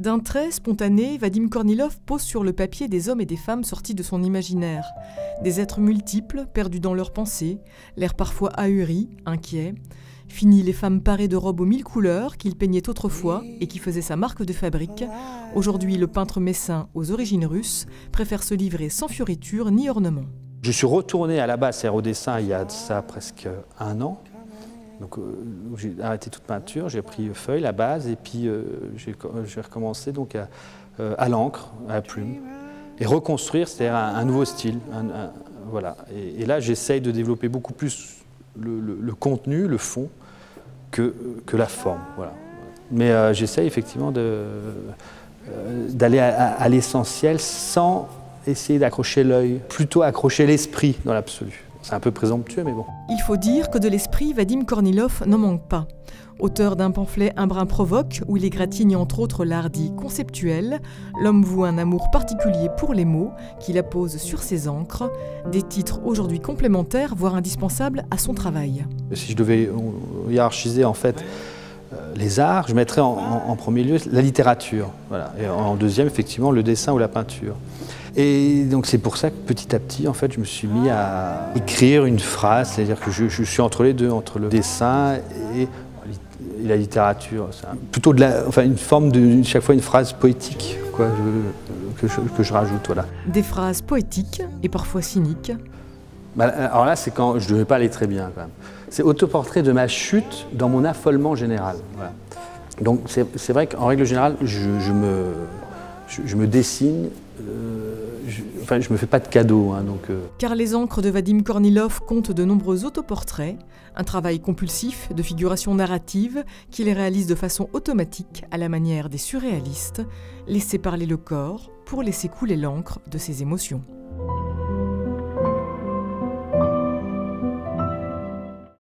D'un trait spontané, Vadim Kornilov pose sur le papier des hommes et des femmes sortis de son imaginaire. Des êtres multiples, perdus dans leurs pensées, l'air parfois ahuri, inquiet. Fini les femmes parées de robes aux 1000 couleurs qu'il peignait autrefois et qui faisaient sa marque de fabrique. Aujourd'hui, le peintre messin aux origines russes préfère se livrer sans fioriture ni ornement. Je suis retourné à la base, c'est-à-dire au dessin, il y a de ça presque 1 an. Donc j'ai arrêté toute peinture, j'ai pris feuille, la base, et puis j'ai recommencé donc à l'encre, à la plume, et reconstruire, c'est-à-dire un nouveau style. Voilà. Et là, j'essaye de développer beaucoup plus le contenu, le fond, que la forme. Voilà. Mais j'essaye effectivement d'aller à l'essentiel sans essayer d'accrocher l'œil, plutôt accrocher l'esprit dans l'absolu. C'est un peu présomptueux, mais bon. Il faut dire que de l'esprit, Vadim Kornilov n'en manque pas. Auteur d'un pamphlet Un brin provoque, où il égratigne entre autres l'art dit conceptuel, l'homme voue un amour particulier pour les mots, qu'il appose sur ses encres, des titres aujourd'hui complémentaires, voire indispensables à son travail. Si je devais hiérarchiser en fait les arts, je mettrais en premier lieu la littérature, voilà. Et en deuxième, effectivement, le dessin ou la peinture. Et donc c'est pour ça que petit à petit, en fait, je me suis mis à écrire une phrase, c'est-à-dire que je suis entre les deux, entre le dessin et la littérature. Plutôt une forme de, chaque fois, une phrase poétique, quoi, que je rajoute, voilà. Des phrases poétiques et parfois cyniques. Alors là, c'est quand je ne devais pas aller très bien, quand même. C'est autoportrait de ma chute dans mon affolement général. Voilà. Donc c'est vrai qu'en règle générale, je me dessine, je me fais pas de cadeaux. Hein, Car les encres de Vadim Kornilov comptent de nombreux autoportraits, un travail compulsif de figuration narrative qu'il réalise de façon automatique à la manière des surréalistes, laisser parler le corps pour laisser couler l'encre de ses émotions.